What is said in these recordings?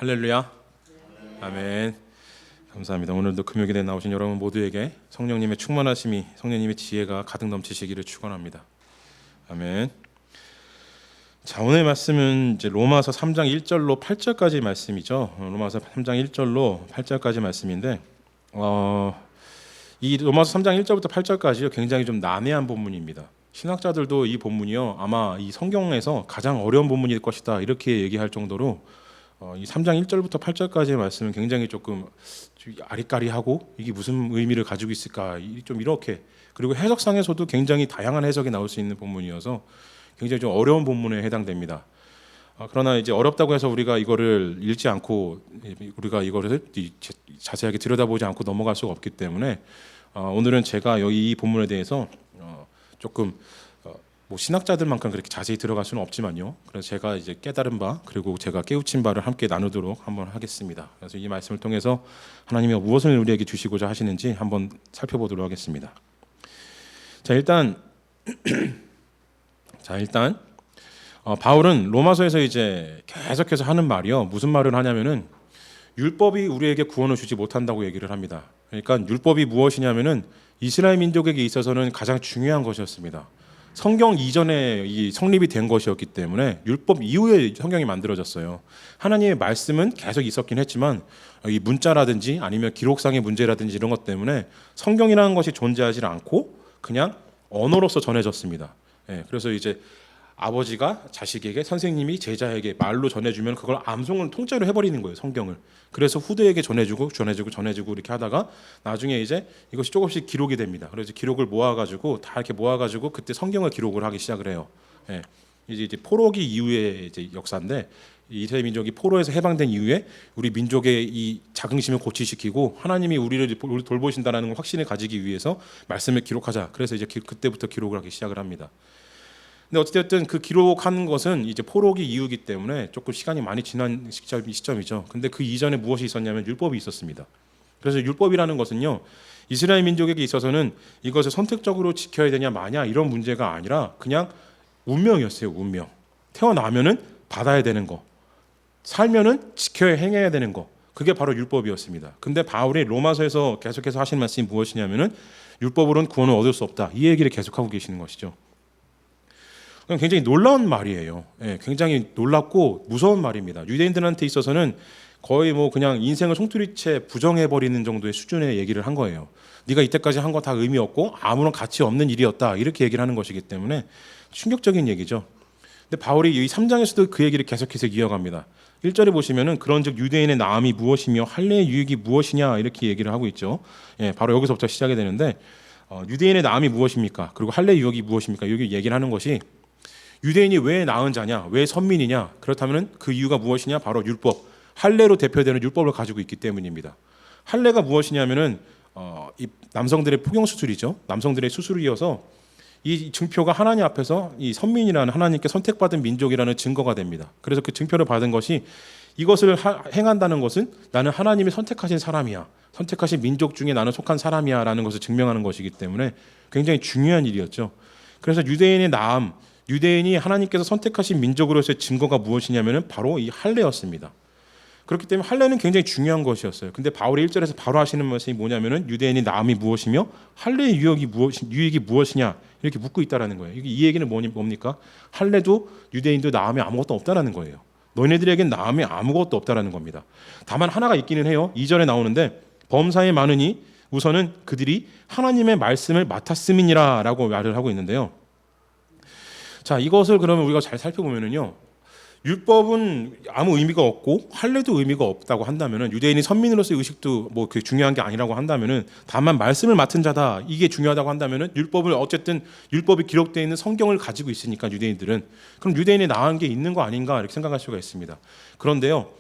할렐루야. 아멘. 감사합니다. 오늘도 금요일에 나오신 여러분 모두에게 성령님의 충만하심이, 성령님의 지혜가 가득 넘치시기를 축원합니다. 아멘. 자, 오늘 말씀은 이제 로마서 3장 1절로 8절까지 말씀이죠. 로마서 3장 1절로 8절까지 말씀인데 이 로마서 3장 1절부터 8절까지요 굉장히 좀 난해한 본문입니다. 신학자들도 이 본문이요 아마 이 성경에서 가장 어려운 본문일 것이다 이렇게 얘기할 정도로 이 3장 1절부터 8절까지의 말씀은 굉장히 조금 아리까리하고 이게 무슨 의미를 가지고 있을까 좀 이렇게, 그리고 해석상에서도 굉장히 다양한 해석이 나올 수 있는 본문이어서 굉장히 좀 어려운 본문에 해당됩니다. 그러나 이제 어렵다고 해서 우리가 이거를 읽지 않고 우리가 이거를 자세하게 들여다보지 않고 넘어갈 수가 없기 때문에 오늘은 제가 여기 이 본문에 대해서 조금 뭐 신학자들만큼 그렇게 자세히 들어갈 수는 없지만요. 그래서 제가 이제 깨달은 바 그리고 제가 깨우친 바를 함께 나누도록 한번 하겠습니다. 그래서 이 말씀을 통해서 하나님이 무엇을 우리에게 주시고자 하시는지 한번 살펴보도록 하겠습니다. 자, 일단 바울은 로마서에서 이제 계속해서 하는 말이요. 무슨 말을 하냐면은 율법이 우리에게 구원을 주지 못한다고 얘기를 합니다. 그러니까 율법이 무엇이냐면은 이스라엘 민족에게 있어서는 가장 중요한 것이었습니다. 성경 이전에 이 성립이 된 것이었기 때문에 율법 이후에 성경이 만들어졌어요. 하나님의 말씀은 계속 있었긴 했지만 이 문자라든지 아니면 기록상의 문제라든지 이런 것 때문에 성경이라는 것이 존재하지 않고 그냥 언어로서 전해졌습니다. 그래서 이제 아버지가 자식에게, 선생님이 제자에게 말로 전해주면 그걸 암송을 통째로 해버리는 거예요, 성경을. 그래서 후대에게 전해주고 이렇게 하다가 나중에 이제 이것이 조금씩 기록이 됩니다. 그래서 기록을 모아가지고 다 이렇게 모아가지고 그때 성경을 기록을 하기 시작을 해요. 이제 포로기 이후의 이제 역사인데, 이스라엘 민족이 포로에서 해방된 이후에 우리 민족의 이 자긍심을 고취시키고 하나님이 우리를 돌보신다라는 확신을 가지기 위해서 말씀을 기록하자. 그래서 이제 그때부터 기록을 하기 시작을 합니다. 근데 어찌됐든 그 기록한 것은 이제 포로기 이후이기 때문에 조금 시간이 많이 지난 시점이죠. 근데 그 이전에 무엇이 있었냐면 율법이 있었습니다. 그래서 율법이라는 것은요 이스라엘 민족에게 있어서는 이것을 선택적으로 지켜야 되냐 마냐 이런 문제가 아니라 그냥 운명이었어요. 운명. 태어나면은 받아야 되는 거, 살면은 지켜야 행해야 되는 거, 그게 바로 율법이었습니다. 근데 바울이 로마서에서 계속해서 하신 말씀이 무엇이냐면은 율법으로는 구원을 얻을 수 없다, 이 얘기를 계속하고 계시는 것이죠. 굉장히 놀라운 말이에요. 굉장히 놀랍고 무서운 말입니다. 유대인들한테 있어서는 거의 뭐 그냥 인생을 송두리째 부정해버리는 정도의 수준의 얘기를 한 거예요. 네가 이때까지 한 거 다 의미 없고 아무런 가치 없는 일이었다, 이렇게 얘기를 하는 것이기 때문에 충격적인 얘기죠. 근데 바울이 이 3장에서도 그 얘기를 계속해서 이어갑니다. 1절에 보시면은 그런즉 유대인의 나음이 무엇이며 할례의 유익이 무엇이냐 이렇게 얘기를 하고 있죠. 바로 여기서부터 시작이 되는데 유대인의 나음이 무엇입니까? 그리고 할례의 유익이 무엇입니까? 여기 얘기를 하는 것이 유대인이 왜 나은 자냐, 왜 선민이냐, 그렇다면 그 이유가 무엇이냐, 바로 율법, 할례로 대표되는 율법을 가지고 있기 때문입니다. 할례가 무엇이냐면은 이 남성들의 포경 수술이죠. 남성들의 수술이어서 이 증표가 하나님 앞에서 이 선민이라는 하나님께 선택받은 민족이라는 증거가 됩니다. 그래서 그 증표를 받은 것이 이것을 행한다는 것은 나는 하나님이 선택하신 사람이야, 선택하신 민족 중에 나는 속한 사람이야 라는 것을 증명하는 것이기 때문에 굉장히 중요한 일이었죠. 그래서 유대인의 나음, 유대인이 하나님께서 선택하신 민족으로서의 증거가 무엇이냐면 바로 이 할례였습니다. 그렇기 때문에 할례는 굉장히 중요한 것이었어요. 근데 바울이 1절에서 바로 하시는 말씀이 뭐냐면은 유대인의 나음이 무엇이며 할례의 유익이 무엇이냐 이렇게 묻고 있다라는 거예요. 이 얘기는 뭡니까? 할례도 유대인도 나음이 아무것도 없다라는 거예요. 너희네들에겐 나음이 아무것도 없다라는 겁니다. 다만 하나가 있기는 해요. 2절에 나오는데 범사에 많으니 우선은 그들이 하나님의 말씀을 맡았음이니라라고 말을 하고 있는데요. 자, 이것을 그러면 우리가 잘 살펴보면은요, 율법은 아무 의미가 없고 할례도 의미가 없다고 한다면은, 유대인이 선민으로서의 의식도 뭐 그 중요한 게 아니라고 한다면은, 다만 말씀을 맡은 자다, 이게 중요하다고 한다면은, 율법을 어쨌든 율법이 기록되어 있는 성경을 가지고 있으니까 유대인들은, 그럼 유대인이 나은 게 있는 거 아닌가 이렇게 생각할 수가 있습니다. 그런데요,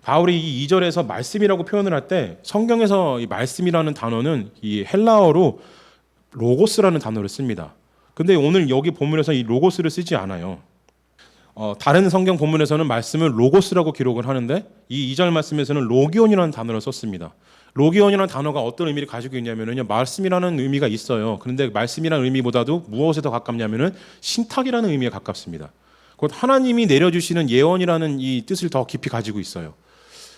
바울이 이 2절에서 말씀이라고 표현을 할 때 성경에서 이 말씀이라는 단어는 이 헬라어로 로고스라는 단어를 씁니다. 근데 오늘 여기 본문에서 이 로고스를 쓰지 않아요. 다른 성경 본문에서는 말씀을 로고스라고 기록을 하는데 이 2절 말씀에서는 로기온이라는 단어를 썼습니다. 로기온이라는 단어가 어떤 의미를 가지고 있냐면요, 말씀이라는 의미가 있어요. 그런데 말씀이라는 의미보다도 무엇에 더 가깝냐면은 신탁이라는 의미에 가깝습니다. 곧 하나님이 내려주시는 예언이라는 이 뜻을 더 깊이 가지고 있어요.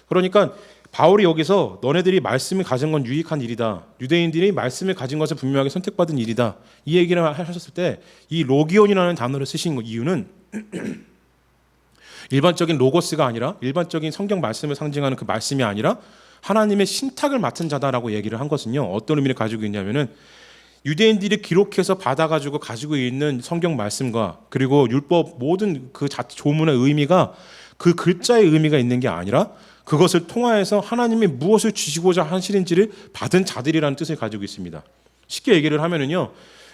그러니까 바울이 여기서 너네들이 말씀을 가진 건 유익한 일이다. 유대인들이 말씀을 가진 것은 분명하게 선택받은 일이다. 이 얘기를 하셨을 때 이 로기온이라는 단어를 쓰신 이유는 일반적인 로고스가 아니라 일반적인 성경 말씀을 상징하는 그 말씀이 아니라 하나님의 신탁을 맡은 자다라고 얘기를 한 것은요. 어떤 의미를 가지고 있냐면은 유대인들이 기록해서 받아가지고 가지고 있는 성경 말씀과 그리고 율법 모든 그 조문의 의미가 그 글자의 의미가 있는 게 아니라 그것을 통하여서 하나님이 무엇을 주시고자 하시는지를 받은 자들이라는 뜻을 가지고 있습니다. 쉽게 얘기를 하면은요.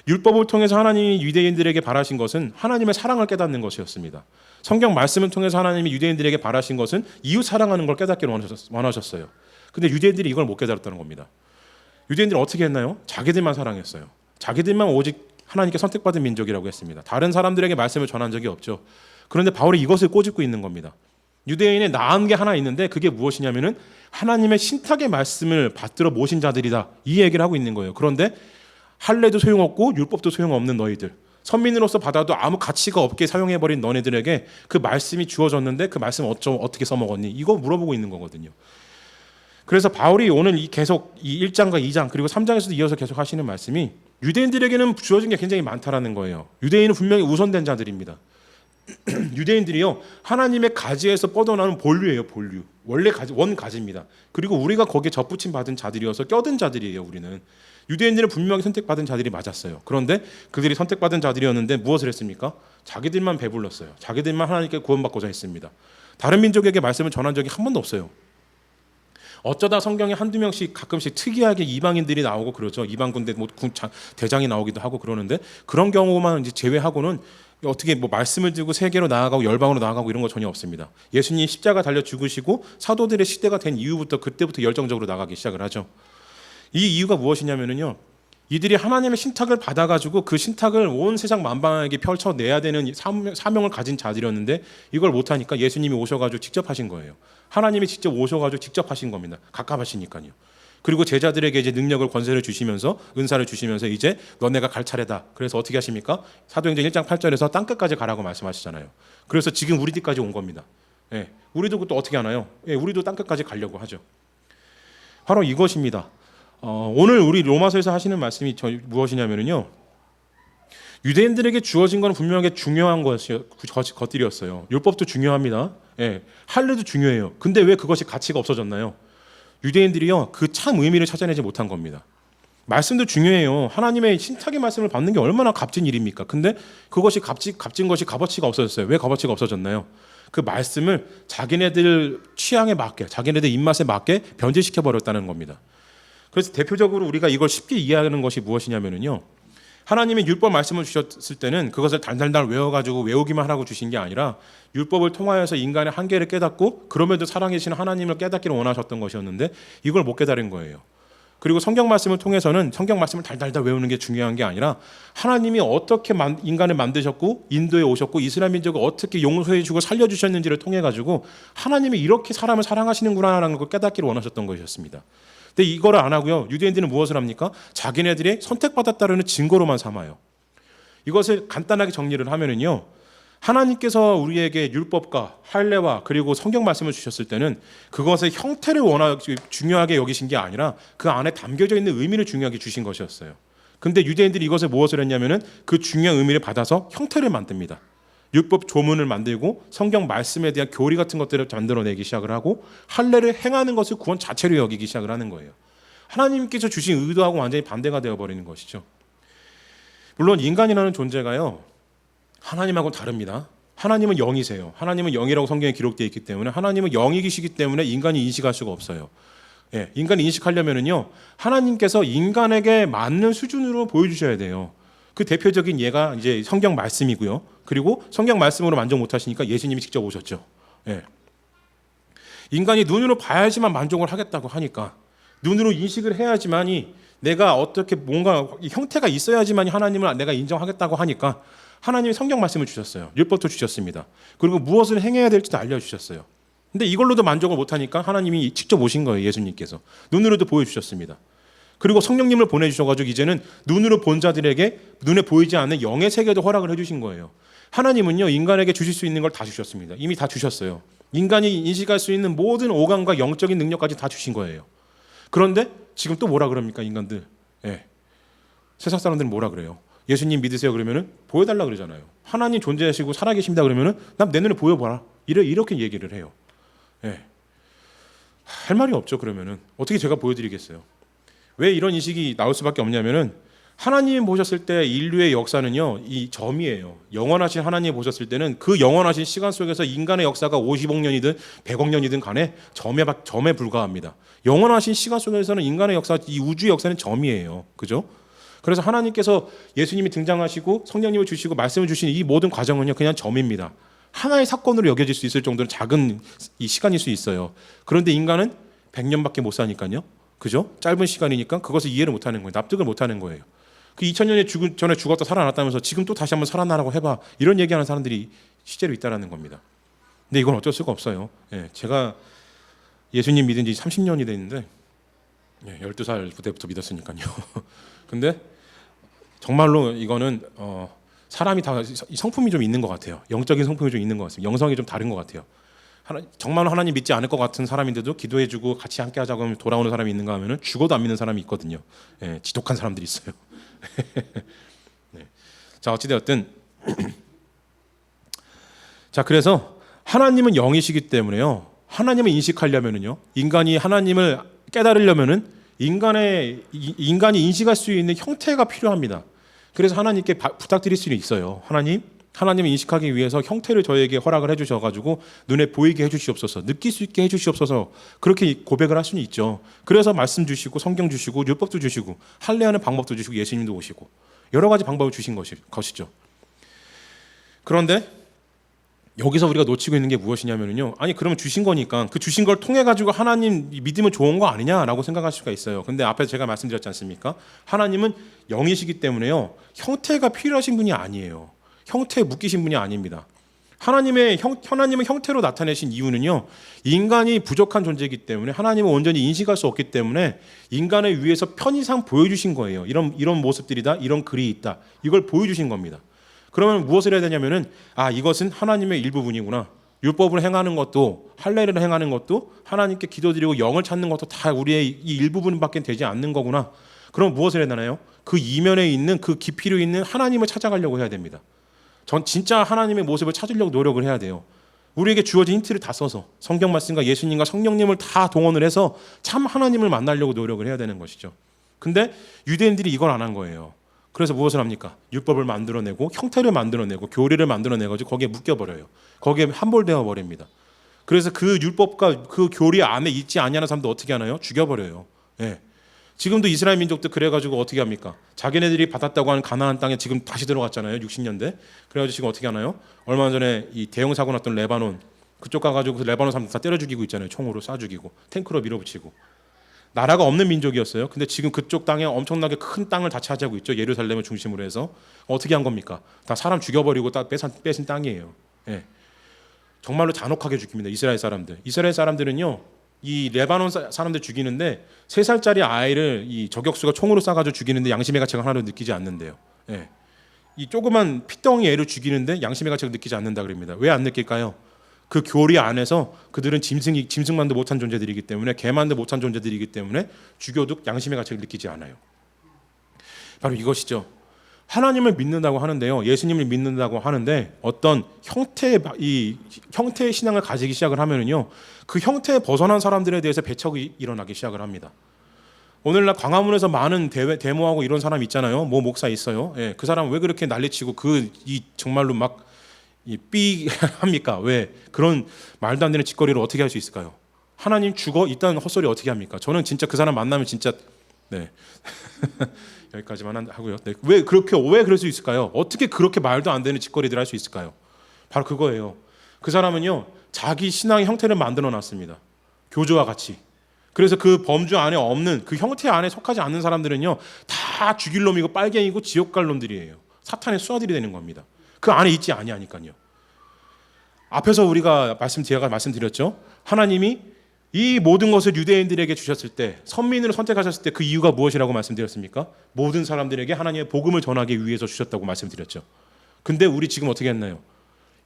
율법을 통해서 하나님이 유대인들에게 바라신 것은 하나님의 사랑을 깨닫는 것이었습니다. 성경 말씀을 통해서 하나님이 유대인들에게 바라신 것은 이웃 사랑하는 걸 깨닫기를 원하셨어요. 근데 유대인들이 이걸 못 깨달았다는 겁니다. 유대인들은 어떻게 했나요? 자기들만 사랑했어요. 자기들만 오직 하나님께 선택받은 민족이라고 했습니다. 다른 사람들에게 말씀을 전한 적이 없죠. 그런데 바울이 이것을 꼬집고 있는 겁니다. 유대인의 나은 게 하나 있는데 그게 무엇이냐면은 하나님의 신탁의 말씀을 받들어 모신 자들이다. 이 얘기를 하고 있는 거예요. 그런데 할례도 소용없고 율법도 소용없는 너희들, 선민으로서 받아도 아무 가치가 없게 사용해버린 너네들에게 그 말씀이 주어졌는데 그 말씀 어떻게 써먹었니? 이거 물어보고 있는 거거든요. 그래서 바울이 오늘 계속 이 1장과 2장 그리고 3장에서도 이어서 계속 하시는 말씀이 유대인들에게는 주어진 게 굉장히 많다라는 거예요. 유대인은 분명히 우선된 자들입니다. 유대인들이요 하나님의 가지에서 뻗어나오는 본류예요. 본류, 원래 원가지입니다. 그리고 우리가 거기에 접붙임 받은 자들이어서 껴든 자들이에요. 우리는 유대인들은 분명히 선택받은 자들이 맞았어요. 그런데 그들이 선택받은 자들이었는데 무엇을 했습니까? 자기들만 배불렀어요. 자기들만 하나님께 구원받고자 했습니다. 다른 민족에게 말씀을 전한 적이 한 번도 없어요. 어쩌다 성경에 한두 명씩 가끔씩 특이하게 이방인들이 나오고 그러죠. 이방 군대 대장이 나오기도 하고 그러는데 그런 경우만 이제 제외하고는 어떻게 뭐 말씀을 들고 세계로 나아가고 열방으로 나아가고 이런 거 전혀 없습니다. 예수님 십자가 달려 죽으시고 사도들의 시대가 된 이후부터 그때부터 열정적으로 나가기 시작을 하죠. 이 이유가 무엇이냐면요. 이들이 하나님의 신탁을 받아가지고 그 신탁을 온 세상 만방에게 펼쳐내야 되는 사명을 가진 자들이었는데 이걸 못하니까 예수님이 오셔가지고 직접 하신 거예요. 하나님이 직접 오셔가지고 직접 하신 겁니다. 가깝하시니까요. 그리고 제자들에게 이제 능력을 권세를 주시면서 은사를 주시면서 이제 너네가 갈 차례다. 그래서 어떻게 하십니까? 사도행전 1장 8절에서 땅끝까지 가라고 말씀하시잖아요. 그래서 지금 우리 뒤까지 온 겁니다. 예, 우리도 또 어떻게 하나요? 예, 우리도 땅끝까지 가려고 하죠. 바로 이것입니다. 오늘 우리 로마서에서 하시는 말씀이 무엇이냐면요. 유대인들에게 주어진 건 분명하게 중요한 것들이었어요. 율법도 중요합니다. 예, 할례도 중요해요. 근데 왜 그것이 가치가 없어졌나요? 유대인들이요 그 참 의미를 찾아내지 못한 겁니다. 말씀도 중요해요. 하나님의 신탁의 말씀을 받는 게 얼마나 값진 일입니까? 근데 그것이 값진 것이 값어치가 없어졌어요. 왜 값어치가 없어졌나요? 그 말씀을 자기네들 취향에 맞게, 자기네들 입맛에 맞게 변질시켜 버렸다는 겁니다. 그래서 대표적으로 우리가 이걸 쉽게 이해하는 것이 무엇이냐면요. 하나님의 율법 말씀을 주셨을 때는 그것을 달달달 외워가지고 외우기만 하라고 주신 게 아니라 율법을 통하여서 인간의 한계를 깨닫고 그럼에도 사랑이신 하나님을 깨닫기를 원하셨던 것이었는데 이걸 못 깨달은 거예요. 그리고 성경 말씀을 통해서는 성경 말씀을 달달달 외우는 게 중요한 게 아니라 하나님이 어떻게 인간을 만드셨고 인도에 오셨고 이스라엘 민족을 어떻게 용서해 주고 살려주셨는지를 통해 가지고 하나님이 이렇게 사람을 사랑하시는구나라는 걸 깨닫기를 원하셨던 것이었습니다. 근데 이거를 안 하고요. 유대인들은 무엇을 합니까? 자기네들이 선택받았다는 증거로만 삼아요. 이것을 간단하게 정리를 하면은요. 하나님께서 우리에게 율법과 할례와 그리고 성경 말씀을 주셨을 때는 그것의 형태를 중요하게 여기신 게 아니라 그 안에 담겨져 있는 의미를 중요하게 주신 것이었어요. 근데 유대인들이 이것을 무엇을 했냐면은 그 중요한 의미를 받아서 형태를 만듭니다. 율법 조문을 만들고 성경 말씀에 대한 교리 같은 것들을 만들어내기 시작을 하고 할례를 행하는 것을 구원 자체로 여기기 시작을 하는 거예요. 하나님께서 주신 의도하고 완전히 반대가 되어버리는 것이죠. 물론 인간이라는 존재가요. 하나님하고는 다릅니다. 하나님은 영이세요. 하나님은 영이라고 성경에 기록되어 있기 때문에 하나님은 영이시기 때문에 인간이 인식할 수가 없어요. 예, 인간이 인식하려면은요. 하나님께서 인간에게 맞는 수준으로 보여주셔야 돼요. 그 대표적인 예가 이제 성경 말씀이고요. 그리고 성경 말씀으로 만족 못하시니까 예수님이 직접 오셨죠. 예. 인간이 눈으로 봐야지만 만족을 하겠다고 하니까 눈으로 인식을 해야지만이 내가 어떻게 뭔가 형태가 있어야지만이 하나님을 내가 인정하겠다고 하니까 하나님이 성경 말씀을 주셨어요. 율법도 주셨습니다. 그리고 무엇을 행해야 될지도 알려주셨어요. 근데 이걸로도 만족을 못하니까 하나님이 직접 오신 거예요. 예수님께서. 눈으로도 보여주셨습니다. 그리고 성령님을 보내주셔가지고 이제는 눈으로 본 자들에게 눈에 보이지 않는 영의 세계도 허락을 해주신 거예요. 하나님은요 인간에게 주실 수 있는 걸 다 주셨습니다. 이미 다 주셨어요. 인간이 인식할 수 있는 모든 오감과 영적인 능력까지 다 주신 거예요. 그런데 지금 또 뭐라 그럽니까, 인간들? 예. 세상 사람들은 뭐라 그래요? 예수님 믿으세요 그러면은 보여달라 그러잖아요. 하나님 존재하시고 살아계십니다 그러면은 난 내 눈에 보여봐라. 이렇게 얘기를 해요. 예. 할 말이 없죠. 그러면은 어떻게 제가 보여드리겠어요? 왜 이런 인식이 나올 수밖에 없냐면은 하나님이 보셨을 때 인류의 역사는요, 이 점이에요. 영원하신 하나님이 보셨을 때는 그 영원하신 시간 속에서 인간의 역사가 50억 년이든 100억 년이든 간에 점에 불과합니다. 영원하신 시간 속에서는 인간의 역사, 이 우주의 역사는 점이에요. 그죠? 그래서 하나님께서 예수님이 등장하시고 성령님을 주시고 말씀을 주시는 이 모든 과정은요, 그냥 점입니다. 하나의 사건으로 여겨질 수 있을 정도로 작은 이 시간일 수 있어요. 그런데 인간은 100년밖에 못 사니까요. 그죠? 짧은 시간이니까 그것을 이해를 못 하는 거예요. 납득을 못 하는 거예요. 그 2000년에 전에 죽었다 살아났다면서 지금 또 다시 한번 살아나라고 해봐. 이런 얘기하는 사람들이 실제로 있다는 겁니다. 근데 이건 어쩔 수가 없어요. 예, 제가 예수님 믿은 지 30년이 됐는데 12살 때부터 믿었으니까요. 근데 정말로 이거는 사람이 다 성품이 좀 있는 것 같아요. 영적인 성품이 좀 있는 것 같습니다. 영성이 좀 다른 것 같아요. 정말 하나님 믿지 않을 것 같은 사람인데도 기도해주고 같이 함께 하자고 하면 돌아오는 사람이 있는가 하면은 죽어도 안 믿는 사람이 있거든요. 예, 지독한 사람들이 있어요. 네. 자, 어찌되었든 자, 그래서 하나님은 영이시기 때문에요. 하나님을 인식하려면은요, 인간이 하나님을 깨달으려면은 인간이 인식할 수 있는 형태가 필요합니다. 그래서 하나님께 부탁드릴 수는 있어요. 하나님을 인식하기 위해서 형태를 저에게 허락을 해주셔가지고 눈에 보이게 해주시옵소서, 느낄 수 있게 해주시옵소서, 그렇게 고백을 할 수는 있죠. 그래서 말씀 주시고 성경 주시고 율법도 주시고 할례하는 방법도 주시고 예수님도 오시고 여러 가지 방법을 주신 것이죠. 그런데 여기서 우리가 놓치고 있는 게 무엇이냐면요, 아니 그러면 주신 거니까 그 주신 걸 통해 가지고 하나님 믿으면 좋은 거 아니냐라고 생각할 수가 있어요. 근데 앞에서 제가 말씀드렸지 않습니까? 하나님은 영이시기 때문에요, 형태가 필요하신 분이 아니에요. 형태에 묶이신 분이 아닙니다. 하나님은 형태로 나타내신 이유는요, 인간이 부족한 존재이기 때문에 하나님은 온전히 인식할 수 없기 때문에 인간을 위해서 편의상 보여주신 거예요. 이런 모습들이다, 이런 글이 있다, 이걸 보여주신 겁니다. 그러면 무엇을 해야 되냐면은, 이것은 하나님의 일부분이구나. 율법을 행하는 것도, 할례를 행하는 것도, 하나님께 기도드리고 영을 찾는 것도 다 우리의 이 일부분밖에 되지 않는 거구나. 그럼 무엇을 해야 되나요? 그 이면에 있는, 그 깊이로 있는 하나님을 찾아가려고 해야 됩니다. 전 진짜 하나님의 모습을 찾으려고 노력을 해야 돼요. 우리에게 주어진 힌트를 다 써서 성경 말씀과 예수님과 성령님을 다 동원을 해서 참 하나님을 만나려고 노력을 해야 되는 것이죠. 근데 유대인들이 이걸 안 한 거예요. 그래서 무엇을 합니까? 율법을 만들어내고 형태를 만들어내고 교리를 만들어내가지고 거기에 묶여버려요. 거기에 함몰되어 버립니다. 그래서 그 율법과 그 교리 안에 있지 아니하는 사람도 어떻게 하나요? 죽여버려요. 예. 지금도 이스라엘 민족도 그래가지고 어떻게 합니까? 자기네들이 받았다고 하는 가나안 땅에 지금 다시 들어갔잖아요. 60년대. 그래가지고 지금 어떻게 하나요? 얼마 전에 이 대형 사고 났던 레바논, 그쪽 가가지고 그 레바논 사람들 다 때려 죽이고 있잖아요. 총으로 쏴 죽이고 탱크로 밀어붙이고. 나라가 없는 민족이었어요. 근데 지금 그쪽 땅에 엄청나게 큰 땅을 다 차지하고 있죠. 예루살렘을 중심으로 해서. 어떻게 한 겁니까? 다 사람 죽여버리고 뺏은 땅이에요. 예. 정말로 잔혹하게 죽입니다. 이스라엘 사람들은요, 이 레바논 사람들 죽이는데 3살짜리 아이를 이 저격수가 총으로 쏴가지고 죽이는데 양심의 가책을 하나도 느끼지 않는데요. 예. 이 조그만 피덩이 애를 죽이는데 양심의 가책을 느끼지 않는다 그럽니다. 왜 안 느낄까요? 그 교리 안에서 그들은 짐승만도 못한 존재들이기 때문에, 개만도 못한 존재들이기 때문에 죽여도 양심의 가책을 느끼지 않아요. 바로 이것이죠. 하나님을 믿는다고 하는데요, 예수님을 믿는다고 하는데 어떤 형태의 신앙을 가지기 시작을 하면은요, 그 형태에 벗어난 사람들에 대해서 배척이 일어나기 시작을 합니다. 오늘날 광화문에서 많은 데모하고 이런 사람 있잖아요. 뭐 목사 있어요. 예, 그 사람 왜 그렇게 난리치고 정말로 막 합니까? 왜 그런 말도 안 되는 짓거리를 어떻게 할 수 있을까요? 하나님 죽어 있다는 헛소리 어떻게 합니까? 저는 진짜 그 사람 만나면 진짜 여기까지만 하고요. 왜 그럴 수 있을까요? 어떻게 그렇게 말도 안 되는 짓거리들 할 수 있을까요? 바로 그거예요. 그 사람은요, 자기 신앙의 형태를 만들어 놨습니다. 교조와 같이. 그래서 그 범주 안에 없는, 그 형태 안에 속하지 않는 사람들은요, 다 죽일 놈이고 빨갱이고 지옥 갈 놈들이에요. 사탄의 수하들이 되는 겁니다. 그 안에 있지 아니하니까요. 앞에서 제가 말씀드렸죠. 하나님이 이 모든 것을 유대인들에게 주셨을 때, 선민으로 선택하셨을 때 그 이유가 무엇이라고 말씀드렸습니까? 모든 사람들에게 하나님의 복음을 전하기 위해서 주셨다고 말씀드렸죠. 근데 우리 지금 어떻게 했나요?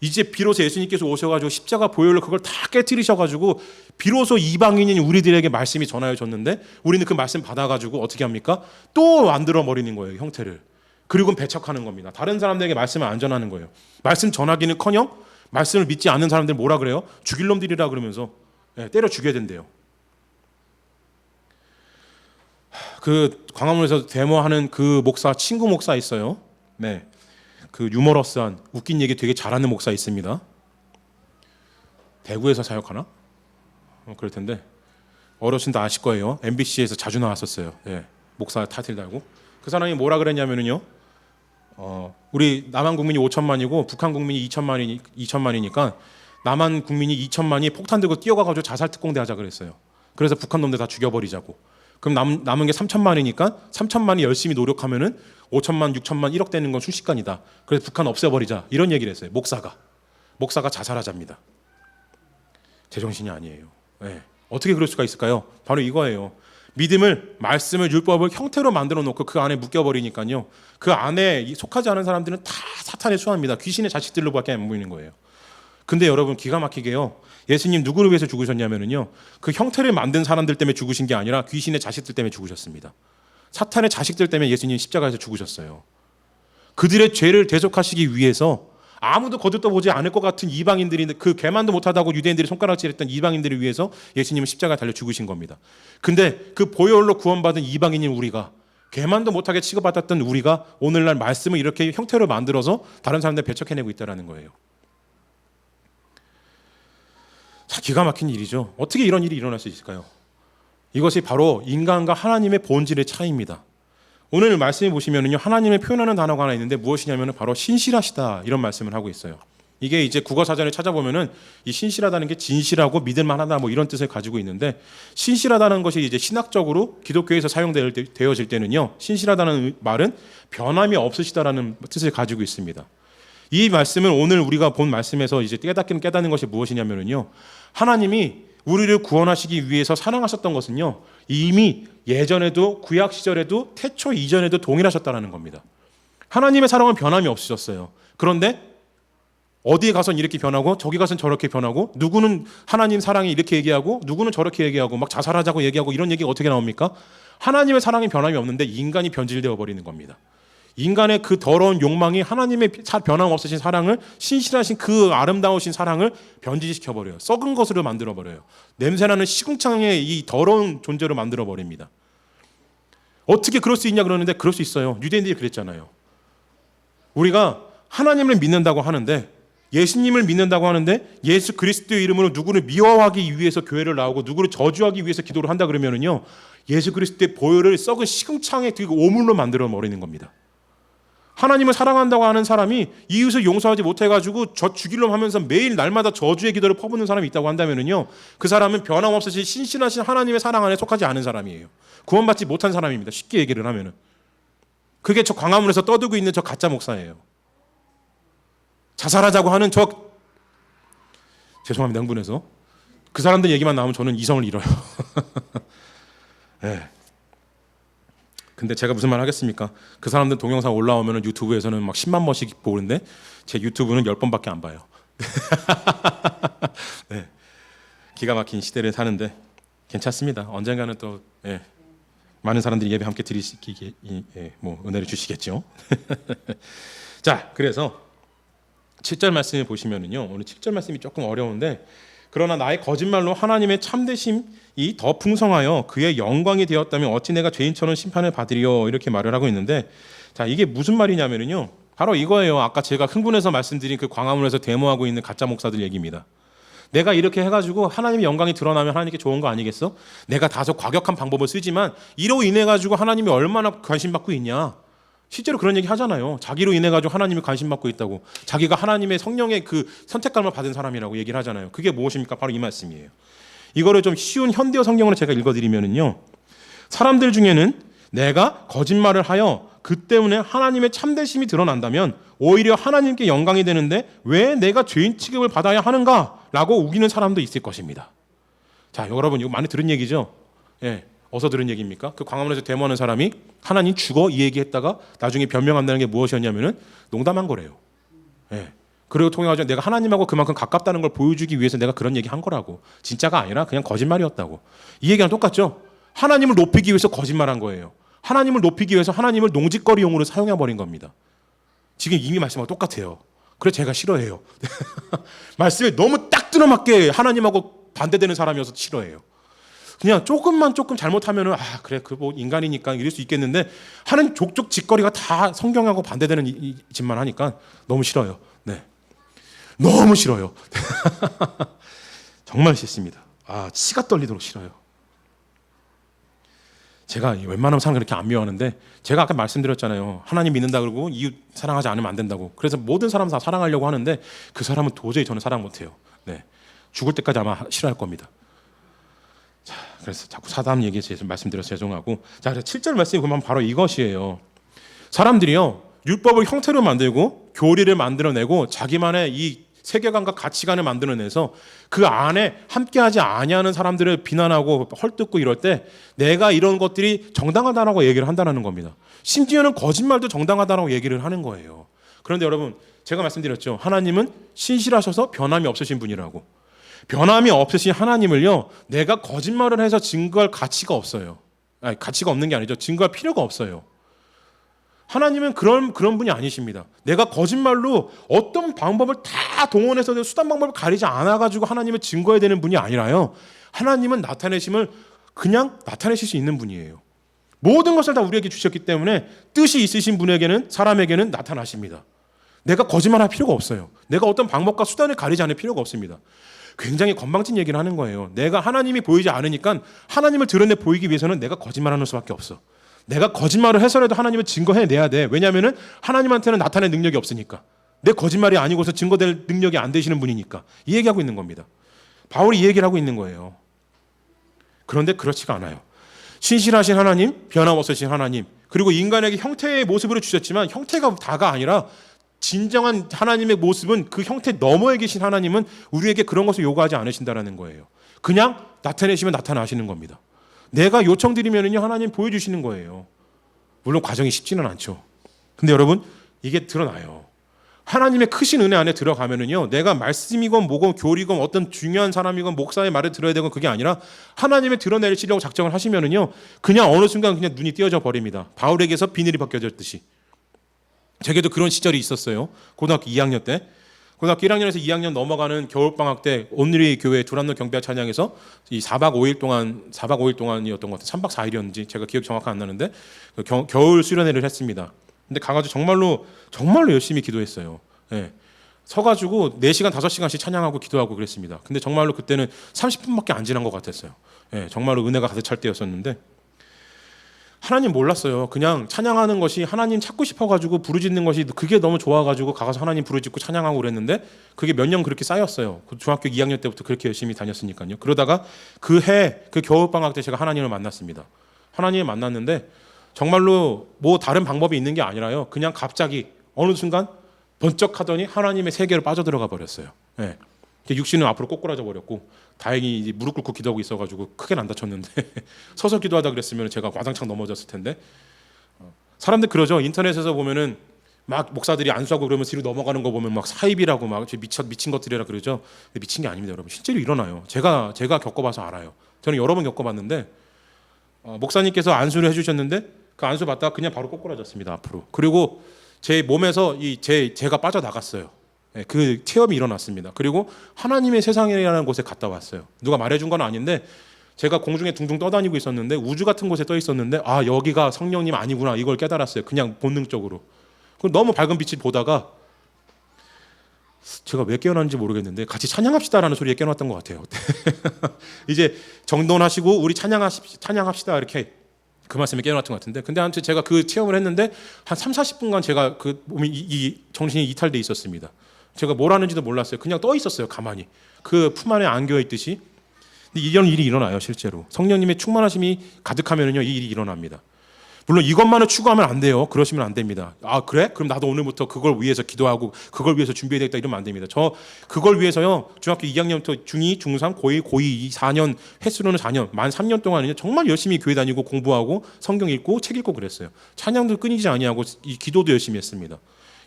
이제 비로소 예수님께서 오셔가지고 십자가 보혈로 그걸 다 깨뜨리셔가지고 비로소 이방인인 우리들에게 말씀이 전하여졌는데 우리는 그 말씀 받아가지고 어떻게 합니까? 또 만들어 버리는 거예요, 형태를. 그리고 배척하는 겁니다. 다른 사람들에게 말씀을 안 전하는 거예요. 말씀 전하기는커녕 말씀을 믿지 않는 사람들 뭐라 그래요? 죽일 놈들이라 그러면서 때려 죽여야 된대요. 그 광화문에서 데모하는 그 목사, 친구 목사 있어요. 네. 그 유머러스한 웃긴 얘기 되게 잘하는 목사 있습니다. 대구에서 사역하나? 그럴 텐데 어르신도 아실 거예요. MBC에서 자주 나왔었어요. 목사 타이틀 달고. 그 사람이 뭐라 그랬냐면요. 우리 남한 국민이 5천만이고 북한 국민이 2천만이니까 남한 국민이 2천만이 폭탄 들고 뛰어가가지고 자살 특공대 하자 그랬어요. 그래서 북한 놈들 다 죽여버리자고. 그럼 남은 게 3천만이니까 3천만이 열심히 노력하면은 5천만, 6천만, 1억 되는 건 순식간이다. 그래서 북한 없애버리자 이런 얘기를 했어요. 목사가 자살하자입니다. 제정신이 아니에요. 어떻게 그럴 수가 있을까요? 바로 이거예요. 믿음을, 말씀을, 율법을 형태로 만들어 놓고 그 안에 묶여버리니까요. 그 안에 속하지 않은 사람들은 다 사탄의 수하입니다. 귀신의 자식들로밖에 안 보이는 거예요. 근데 여러분 기가 막히게요. 예수님 누구를 위해서 죽으셨냐면요. 그 형태를 만든 사람들 때문에 죽으신 게 아니라 귀신의 자식들 때문에 죽으셨습니다. 사탄의 자식들 때문에 예수님 십자가에서 죽으셨어요. 그들의 죄를 대속하시기 위해서 아무도 거들떠보지 않을 것 같은 이방인들이 그 개만도 못하다고 유대인들이 손가락질했던 이방인들을 위해서 예수님은 십자가에 달려 죽으신 겁니다. 근데 그 보혈로 구원받은 이방인인 우리가 개만도 못하게 취급받았던 우리가 오늘날 말씀을 이렇게 형태로 만들어서 다른 사람들 배척해내고 있다는 거예요. 자, 기가 막힌 일이죠. 어떻게 이런 일이 일어날 수 있을까요? 이것이 바로 인간과 하나님의 본질의 차이입니다. 오늘 말씀해 보시면요, 하나님을 표현하는 단어가 하나 있는데 무엇이냐면 바로 신실하시다 이런 말씀을 하고 있어요. 이게 이제 국어 사전을 찾아보면은 이 신실하다는 게 진실하고 믿을만하다 뭐 이런 뜻을 가지고 있는데 신실하다는 것이 이제 신학적으로 기독교에서 사용되어질 때는요, 신실하다는 말은 변함이 없으시다라는 뜻을 가지고 있습니다. 이 말씀을 오늘 우리가 본 말씀에서 이제 깨닫는 것이 무엇이냐면요, 하나님이 우리를 구원하시기 위해서 사랑하셨던 것은요, 이미 예전에도 구약 시절에도 태초 이전에도 동일하셨다는 겁니다. 하나님의 사랑은 변함이 없으셨어요. 그런데 어디에 가서는 이렇게 변하고 저기 가서는 저렇게 변하고 누구는 하나님 사랑이 이렇게 얘기하고 누구는 저렇게 얘기하고 막 자살하자고 얘기하고 이런 얘기가 어떻게 나옵니까? 하나님의 사랑이 변함이 없는데 인간이 변질되어 버리는 겁니다. 인간의 그 더러운 욕망이 하나님의 변함없으신 사랑을, 신실하신 그 아름다우신 사랑을 변질시켜버려요. 썩은 것으로 만들어버려요. 냄새나는 시궁창의 이 더러운 존재로 만들어버립니다. 어떻게 그럴 수 있냐 그러는데 그럴 수 있어요. 유대인들이 그랬잖아요. 우리가 하나님을 믿는다고 하는데, 예수님을 믿는다고 하는데 예수 그리스도의 이름으로 누구를 미워하기 위해서 교회를 나오고 누구를 저주하기 위해서 기도를 한다 그러면은요, 예수 그리스도의 보혈을 썩은 시궁창에 그 오물로 만들어버리는 겁니다. 하나님을 사랑한다고 하는 사람이 이웃을 용서하지 못해가지고 저 죽이려고 하면서 매일 날마다 저주의 기도를 퍼붓는 사람이 있다고 한다면요, 그 사람은 변함없으신 신실하신 하나님의 사랑 안에 속하지 않은 사람이에요. 구원받지 못한 사람입니다. 쉽게 얘기를 하면은. 그게 저 광화문에서 떠들고 있는 저 가짜 목사예요. 자살하자고 하는 죄송합니다, 흥분해서. 그 사람들 얘기만 나오면 저는 이성을 잃어요. 네. 근데 제가 무슨 말 하겠습니까? 그 사람들 동영상 올라오면 유튜브에서는 막 10만 번씩 보는데 제 유튜브는 10번밖에 안 봐요. 네. 기가 막힌 시대를 사는데 괜찮습니다. 언젠가는 또 많은 사람들이 예배 함께 드리시기에 뭐 은혜를 주시겠죠. 자, 그래서 7절 말씀을 보시면은요, 오늘 7절 말씀이 조금 어려운데, 그러나 나의 거짓말로 하나님의 참되심이 더 풍성하여 그의 영광이 되었다면 어찌 내가 죄인처럼 심판을 받으리요, 이렇게 말을 하고 있는데, 자, 이게 무슨 말이냐면요, 바로 이거예요. 아까 제가 흥분해서 말씀드린 그 광화문에서 데모하고 있는 가짜 목사들 얘기입니다. 내가 이렇게 해가지고 하나님의 영광이 드러나면 하나님께 좋은 거 아니겠어? 내가 다소 과격한 방법을 쓰지만 이로 인해 가지고 하나님이 얼마나 관심 받고 있냐. 실제로 그런 얘기 하잖아요. 자기로 인해 가지고 하나님이 관심 받고 있다고. 자기가 하나님의 성령의 그 선택감을 받은 사람이라고 얘기를 하잖아요. 그게 무엇입니까? 바로 이 말씀이에요. 이거를 좀 쉬운 현대어 성경으로 제가 읽어드리면은요, 사람들 중에는 내가 거짓말을 하여 그 때문에 하나님의 참되심이 드러난다면 오히려 하나님께 영광이 되는데 왜 내가 죄인 취급을 받아야 하는가라고 우기는 사람도 있을 것입니다. 자, 여러분 이거 많이 들은 얘기죠? 어디서 들은 얘기입니까? 그 광화문에서 데모하는 사람이 하나님 죽어 이 얘기했다가 나중에 변명한다는 게 무엇이었냐면은 농담한 거래요. 그리고 통해가지고 내가 하나님하고 그만큼 가깝다는 걸 보여주기 위해서 내가 그런 얘기 한 거라고. 진짜가 아니라 그냥 거짓말이었다고. 이 얘기랑 똑같죠? 하나님을 높이기 위해서 거짓말한 거예요. 하나님을 높이기 위해서 하나님을 농짓거리용으로 사용해버린 겁니다. 지금 이미 말씀하고 똑같아요. 그래서 제가 싫어해요. 말씀에 너무 딱 들어맞게 하나님하고 반대되는 사람이어서 싫어해요. 그냥 조금 잘못하면은 그래 그 뭐 인간이니까 이럴 수 있겠는데 하는 족족 짓거리가 다 성경하고 반대되는 이 짓만 하니까 너무 싫어요. 네, 너무 싫어요. 정말 싫습니다. 치가 떨리도록 싫어요. 제가 웬만하면 사람 그렇게 안 미워하는데 제가 아까 말씀드렸잖아요. 하나님 믿는다 그러고 이웃 사랑하지 않으면 안 된다고. 그래서 모든 사람 다 사랑하려고 하는데 그 사람은 도저히 저는 사랑 못해요. 네, 죽을 때까지 아마 싫어할 겁니다. 자, 그래서 자꾸 사담 얘기해서 말씀드려서 죄송하고. 자, 그래서 7절 말씀이 보면 바로 이것이에요. 사람들이요, 율법을 형태로 만들고 교리를 만들어내고 자기만의 이 세계관과 가치관을 만들어내서 그 안에 함께하지 아니하는 사람들을 비난하고 헐뜯고 이럴 때 내가 이런 것들이 정당하다라고 얘기를 한다는 겁니다. 심지어는 거짓말도 정당하다라고 얘기를 하는 거예요. 그런데 여러분, 제가 말씀드렸죠. 하나님은 신실하셔서 변함이 없으신 분이라고. 변함이 없으신 하나님을요, 내가 거짓말을 해서 증거할 가치가 없어요. 가치가 없는 게 아니죠. 증거할 필요가 없어요. 하나님은 그런 분이 아니십니다. 내가 거짓말로 어떤 방법을 다 동원해서 수단 방법을 가리지 않아가지고 하나님을 증거해야 되는 분이 아니라요. 하나님은 나타내심을 그냥 나타내실 수 있는 분이에요. 모든 것을 다 우리에게 주셨기 때문에 뜻이 있으신 분에게는, 사람에게는 나타나십니다. 내가 거짓말할 필요가 없어요. 내가 어떤 방법과 수단을 가리지 않을 필요가 없습니다. 굉장히 건방진 얘기를 하는 거예요. 내가 하나님이 보이지 않으니까 하나님을 드러내 보이기 위해서는 내가 거짓말하는 수밖에 없어. 내가 거짓말을 해서라도 하나님을 증거해내야 돼. 왜냐하면 하나님한테는 나타낼 능력이 없으니까. 내 거짓말이 아니고서 증거될 능력이 안 되시는 분이니까. 이 얘기하고 있는 겁니다. 바울이 이 얘기를 하고 있는 거예요. 그런데 그렇지가 않아요. 신실하신 하나님, 변함없으신 하나님, 그리고 인간에게 형태의 모습으로 주셨지만 형태가 다가 아니라 진정한 하나님의 모습은 그 형태 너머에 계신 하나님은 우리에게 그런 것을 요구하지 않으신다는 거예요. 그냥 나타내시면 나타나시는 겁니다. 내가 요청드리면은요, 하나님 보여주시는 거예요. 물론 과정이 쉽지는 않죠. 근데 여러분, 이게 드러나요. 하나님의 크신 은혜 안에 들어가면은요, 내가 말씀이건 뭐건 교리건 어떤 중요한 사람이건 목사의 말을 들어야 되건 그게 아니라 하나님의 드러내시려고 작정을 하시면은요, 그냥 어느 순간 그냥 눈이 띄어져 버립니다. 바울에게서 비늘이 벗겨졌듯이. 제게도 그런 시절이 있었어요. 고등학교 2학년 때. 고등학교 1학년에서 2학년 넘어가는 겨울방학 때 오늘의 교회 두란노 경배와 찬양에서 이 4박 5일 동안이었던 것 같아요. 3박 4일이었는지 제가 기억 정확히 안 나는데 겨울 수련회를 했습니다. 근데 가가지고 정말로 열심히 기도했어요. 예. 서가지고 4시간 5시간씩 찬양하고 기도하고 그랬습니다. 근데 정말로 그때는 30분밖에 안 지난 것 같았어요. 예. 정말로 은혜가 가득 찰 때였었는데 하나님 몰랐어요. 그냥 찬양하는 것이 하나님 찾고 싶어가지고 부르짖는 것이 그게 너무 좋아가지고 가서 하나님 부르짖고 찬양하고 그랬는데 그게 몇 년 그렇게 쌓였어요. 중학교 2학년 때부터 그렇게 열심히 다녔으니까요. 그러다가 그 겨울방학 때 제가 하나님을 만났습니다. 하나님을 만났는데 정말로 뭐 다른 방법이 있는 게 아니라요. 그냥 갑자기 어느 순간 번쩍하더니 하나님의 세계로 빠져들어가 버렸어요. 예. 육신은 앞으로 꼬꾸라져 버렸고 다행히 이제 무릎 꿇고 기도하고 있어가지고 크게는 안 다쳤는데 서서 기도하다 그랬으면 제가 와당창 넘어졌을 텐데. 사람들 그러죠. 인터넷에서 보면은 막 목사들이 안수하고 그러면 뒤로 넘어가는 거 보면 막 사입이라고 막 미친 것들이라 그러죠. 미친 게 아닙니다, 여러분. 실제로 일어나요. 제가 겪어봐서 알아요. 저는 여러 번 겪어봤는데 목사님께서 안수를 해주셨는데 그 안수 받다가 그냥 바로 꼬꾸라졌습니다, 앞으로. 그리고 제 몸에서 제가 빠져나갔어요. 그 체험이 일어났습니다. 그리고 하나님의 세상이라는 곳에 갔다 왔어요. 누가 말해준 건 아닌데 제가 공중에 둥둥 떠다니고 있었는데 우주 같은 곳에 떠 있었는데 여기가 성령님 아니구나 이걸 깨달았어요. 그냥 본능적으로. 너무 밝은 빛을 보다가 제가 왜 깨어났는지 모르겠는데 같이 찬양합시다라는 소리에 깨어났던 것 같아요. 이제 정돈하시고 우리 찬양합시다 이렇게 그 말씀에 깨어났던 것 같은데 근데 아무튼 제가 그 체험을 했는데 한 30-40분간 제가 그 몸이 이 정신이 이탈돼 있었습니다. 제가 뭘 하는지도 몰랐어요. 그냥 떠 있었어요, 가만히. 그 품 안에 안겨 있듯이. 근데 이런 일이 일어나요, 실제로. 성령님의 충만하심이 가득하면요, 이 일이 일어납니다. 물론 이것만을 추구하면 안 돼요. 그러시면 안 됩니다. 그래? 그럼 나도 오늘부터 그걸 위해서 기도하고 그걸 위해서 준비해야 되겠다 이러면 안 됩니다. 저 그걸 위해서요, 중학교 2학년부터 중2, 중3, 고1, 고2 4년, 횟수로는 4년, 만 3년 동안은요, 정말 열심히 교회 다니고 공부하고 성경 읽고 책 읽고 그랬어요. 찬양도 끊이지 아니하고 이 기도도 열심히 했습니다.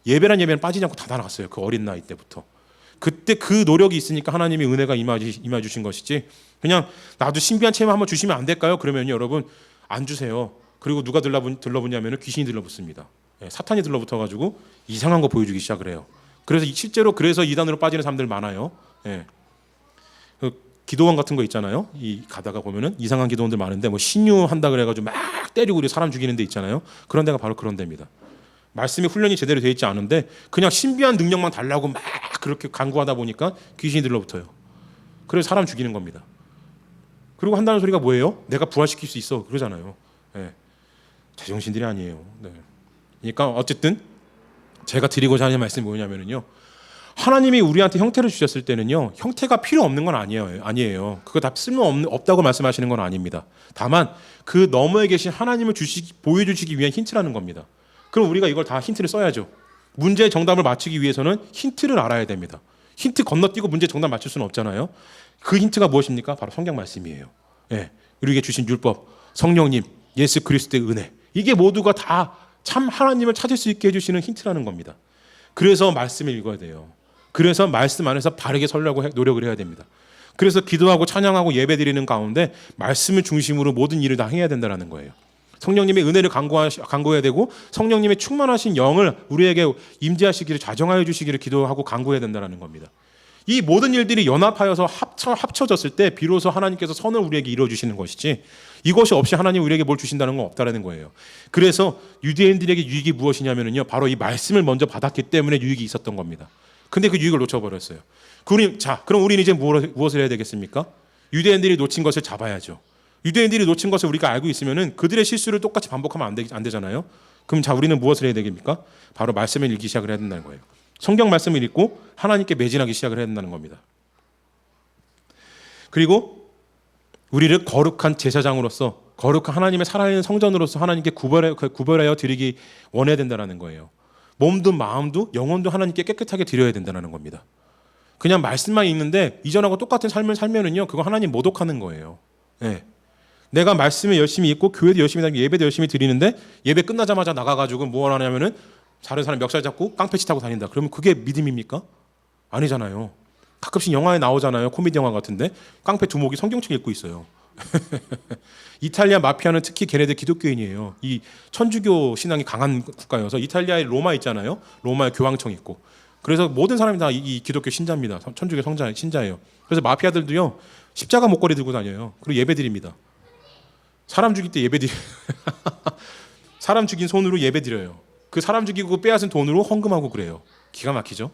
예배는 빠지지 않고 다 나갔어요. 그 어린 나이 때부터. 그때 그 노력이 있으니까 하나님의 은혜가 임하 주신 것이지, 그냥 나도 신비한 체험 한번 주시면 안 될까요? 그러면 여러분 안 주세요. 그리고 누가 들러붙냐면 귀신이 들러붙습니다. 사탄이 들러붙어가지고 이상한 거 보여주기 시작을 해요. 그래서 실제로 그래서 이단으로 빠지는 사람들 많아요. 그 기도원 같은 거 있잖아요. 이 가다가 보면은 이상한 기도원들 많은데 뭐 신유한다 그래가지고 막 때리고 우리 사람 죽이는 데 있잖아요. 그런 데가 바로 그런 데입니다. 말씀이 훈련이 제대로 되어 있지 않은데 그냥 신비한 능력만 달라고 막 그렇게 간구하다 보니까 귀신이 들러붙어요. 그래서 사람 죽이는 겁니다. 그리고 한다는 소리가 뭐예요? 내가 부활시킬 수 있어 그러잖아요. 제정신들이 아니에요. 그러니까 어쨌든 제가 드리고자 하는 말씀이 뭐냐면요, 하나님이 우리한테 형태를 주셨을 때는요, 형태가 필요 없는 건 아니에요. 그거 다 없다고 말씀하시는 건 아닙니다. 다만 그 너머에 계신 하나님을 보여주시기 위한 힌트라는 겁니다. 그럼 우리가 이걸 다 힌트를 써야죠. 문제의 정답을 맞추기 위해서는 힌트를 알아야 됩니다. 힌트 건너뛰고 문제 정답 맞출 수는 없잖아요. 그 힌트가 무엇입니까? 바로 성경 말씀이에요. 우리에게 주신 율법, 성령님, 예수 그리스도의 은혜, 이게 모두가 다 참 하나님을 찾을 수 있게 해주시는 힌트라는 겁니다. 그래서 말씀을 읽어야 돼요. 그래서 말씀 안에서 바르게 서려고 노력을 해야 됩니다. 그래서 기도하고 찬양하고 예배드리는 가운데 말씀을 중심으로 모든 일을 다 해야 된다는 거예요. 성령님의 은혜를 간구해야 되고 성령님의 충만하신 영을 우리에게 임재하시기를, 자정하여 주시기를 기도하고 간구해야 된다는 겁니다. 이 모든 일들이 연합하여서 합쳐졌을 때 비로소 하나님께서 선을 우리에게 이루어주시는 것이지, 이것이 없이 하나님 우리에게 뭘 주신다는 건 없다라는 거예요. 그래서 유대인들에게 유익이 무엇이냐면요, 바로 이 말씀을 먼저 받았기 때문에 유익이 있었던 겁니다. 근데 그 유익을 놓쳐버렸어요. 그럼 우리는 이제 무엇을 해야 되겠습니까? 유대인들이 놓친 것을 잡아야죠. 유대인들이 놓친 것을 우리가 알고 있으면은 그들의 실수를 똑같이 반복하면 안 되잖아요. 그럼 우리는 무엇을 해야 되겠습니까? 바로 말씀을 읽기 시작을 해야 된다는 거예요. 성경 말씀을 읽고 하나님께 매진하기 시작을 해야 된다는 겁니다. 그리고 우리를 거룩한 제사장으로서, 거룩한 하나님의 살아있는 성전으로서 하나님께 구별하여 드리기 원해야 된다는 거예요. 몸도 마음도 영혼도 하나님께 깨끗하게 드려야 된다는 겁니다. 그냥 말씀만 읽는데 이전하고 똑같은 삶을 살면은요, 그거 하나님 모독하는 거예요. 내가 말씀을 열심히 읽고 교회도 열심히 다니고 예배도 열심히 드리는데 예배 끝나자마자 나가가지고 뭘 하냐면은 다른 사람 멱살 잡고 깡패치 타고 다닌다. 그러면 그게 믿음입니까? 아니잖아요. 가끔씩 영화에 나오잖아요. 코미디 영화 같은데 깡패 두목이 성경책 읽고 있어요. 이탈리아 마피아는 특히 걔네들 기독교인이에요. 이 천주교 신앙이 강한 국가여서 이탈리아에 로마 있잖아요. 로마에 교황청 있고. 그래서 모든 사람이 다 이 기독교 신자입니다. 천주교 신자예요. 그래서 마피아들도요, 십자가 목걸이 들고 다녀요. 그리고 예배드립니다. 사람 죽일 때 예배드려요. 사람 죽인 손으로 예배드려요. 그 사람 죽이고 빼앗은 돈으로 헌금하고 그래요. 기가 막히죠?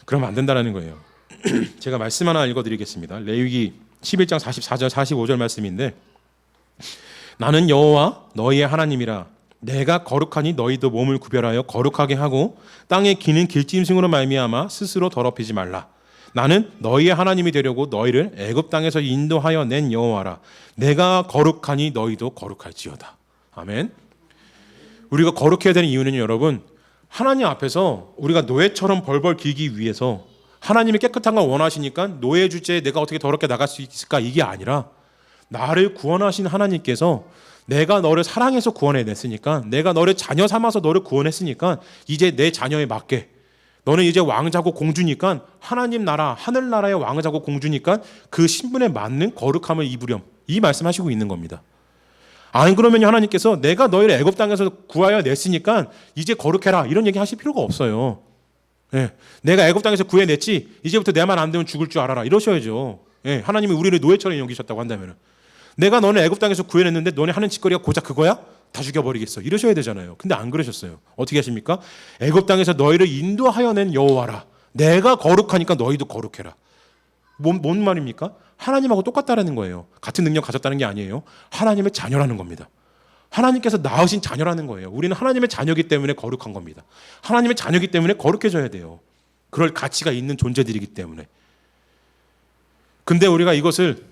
그러면 안 된다는 거예요. 제가 말씀 하나 읽어드리겠습니다. 레위기 11장 44절 45절 말씀인데, 나는 여호와 너희의 하나님이라. 내가 거룩하니 너희도 몸을 구별하여 거룩하게 하고 땅에 기는 길짐승으로 말미암아 스스로 더럽히지 말라. 나는 너희의 하나님이 되려고 너희를 애굽 땅에서 인도하여 낸 여호와라. 내가 거룩하니 너희도 거룩할지어다. 아멘. 우리가 거룩해야 되는 이유는 여러분, 하나님 앞에서 우리가 노예처럼 벌벌 기기 위해서, 하나님이 깨끗한 걸 원하시니까 노예 주제에 내가 어떻게 더럽게 나갈 수 있을까, 이게 아니라 나를 구원하신 하나님께서 내가 너를 사랑해서 구원해냈으니까, 내가 너를 자녀 삼아서 너를 구원했으니까 이제 내 자녀에 맞게, 너는 이제 왕자고 공주니까, 하나님 나라 하늘나라의 왕자고 공주니까 그 신분에 맞는 거룩함을 입으렴, 이 말씀하시고 있는 겁니다. 안 그러면 하나님께서 내가 너희를 애굽 땅에서 구하여 냈으니까 이제 거룩해라, 이런 얘기 하실 필요가 없어요. 내가 애굽 땅에서 구해냈지, 이제부터 내 말 안 되면 죽을 줄 알아라, 이러셔야죠. 하나님이 우리를 노예처럼 여기셨다고 한다면, 내가 너네 애굽 땅에서 구해냈는데 너네 하는 짓거리가 고작 그거야? 다 죽여버리겠어, 이러셔야 되잖아요. 근데 안 그러셨어요. 어떻게 하십니까? 애굽 땅에서 너희를 인도하여 낸 여호와라. 내가 거룩하니까 너희도 거룩해라. 뭔 말입니까? 하나님하고 똑같다라는 거예요. 같은 능력 가졌다는 게 아니에요. 하나님의 자녀라는 겁니다. 하나님께서 낳으신 자녀라는 거예요. 우리는 하나님의 자녀이기 때문에 거룩한 겁니다. 하나님의 자녀이기 때문에 거룩해져야 돼요. 그럴 가치가 있는 존재들이기 때문에. 근데 우리가 이것을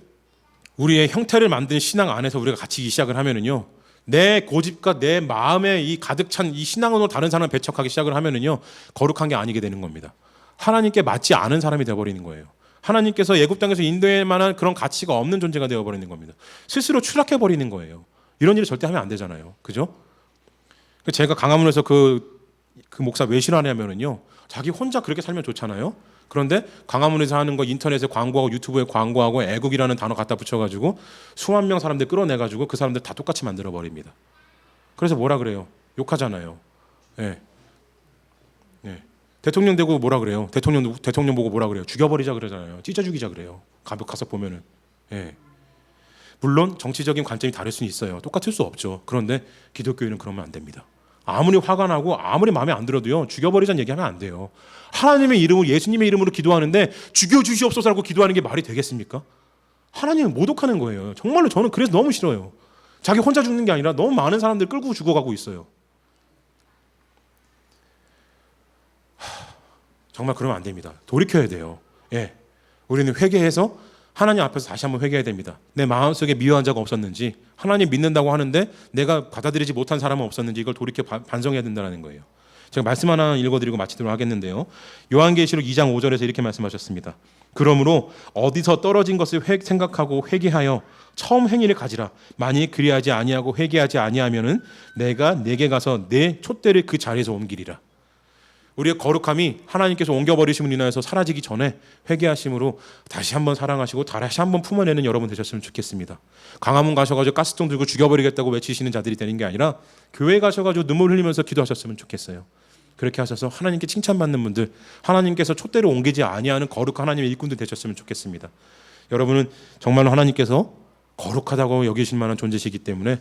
우리의 형태를 만든 신앙 안에서 우리가 갇히기 시작을 하면은요, 내 고집과 내 마음에 이 가득 찬 이 신앙으로 다른 사람을 배척하기 시작을 하면은요, 거룩한 게 아니게 되는 겁니다. 하나님께 맞지 않은 사람이 되어버리는 거예요. 하나님께서 애굽 땅에서 인도할 만한 그런 가치가 없는 존재가 되어버리는 겁니다. 스스로 추락해버리는 거예요. 이런 일을 절대 하면 안 되잖아요. 그죠? 제가 강화문에서 그 그 목사 왜 싫어하냐면은요, 자기 혼자 그렇게 살면 좋잖아요. 그런데 광화문에서 하는 거 인터넷에 광고하고 유튜브에 광고하고 애국이라는 단어 갖다 붙여가지고 수만 명 사람들 끌어내가지고 그 사람들 다 똑같이 만들어 버립니다. 그래서 뭐라 그래요? 욕하잖아요. 예. 예. 대통령 되고 뭐라 그래요? 대통령 보고 뭐라 그래요? 죽여버리자 그러잖아요. 찢어 죽이자 그래요. 가서 보면은. 예. 물론 정치적인 관점이 다를 수는 있어요. 똑같을 수 없죠. 그런데 기독교인은 그러면 안 됩니다. 아무리 화가 나고 아무리 마음에 안 들어도요, 죽여버리자는 얘기하면 안 돼요. 하나님의 이름으로, 예수님의 이름으로 기도하는데 죽여주시옵소서라고 기도하는 게 말이 되겠습니까? 하나님은 모독하는 거예요. 정말로 저는 그래서 너무 싫어요. 자기 혼자 죽는 게 아니라 너무 많은 사람들 끌고 죽어가고 있어요. 정말 그러면 안 됩니다. 돌이켜야 돼요. 예. 우리는 회개해서 하나님 앞에서 다시 한번 회개해야 됩니다. 내 마음속에 미워한 자가 없었는지, 하나님 믿는다고 하는데 내가 받아들이지 못한 사람은 없었는지, 이걸 돌이켜 반성해야 된다는 거예요. 제가 말씀 하나 읽어드리고 마치도록 하겠는데요. 요한계시록 2장 5절에서 이렇게 말씀하셨습니다. 그러므로 어디서 떨어진 것을 생각하고 회개하여 처음 행위를 가지라. 만일 그리하지 아니하고 회개하지 아니하면은 내가 내게 가서 내 촛대를 그 자리에서 옮기리라. 우리의 거룩함이 하나님께서 옮겨버리심을 인하여서 사라지기 전에 회개하심으로 다시 한번 사랑하시고 다시 한번 품어내는 여러분 되셨으면 좋겠습니다. 광화문 가셔가지고 가스통 들고 죽여버리겠다고 외치시는 자들이 되는 게 아니라 교회 가셔가지고 눈물 흘리면서 기도하셨으면 좋겠어요. 그렇게 하셔서 하나님께 칭찬받는 분들, 하나님께서 촛대를 옮기지 아니하는 거룩한 하나님의 일꾼들 되셨으면 좋겠습니다. 여러분은 정말로 하나님께서 거룩하다고 여기실 만한 존재시기 때문에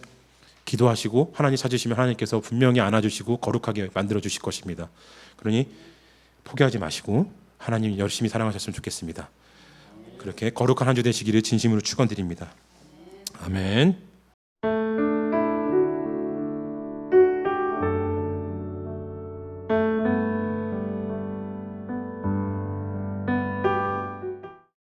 기도하시고 하나님 찾으시면 하나님께서 분명히 안아주시고 거룩하게 만들어주실 것입니다. 그러니 포기하지 마시고 하나님 열심히 사랑하셨으면 좋겠습니다. 그렇게 거룩한 한 주 되시기를 진심으로 축원드립니다. 아멘.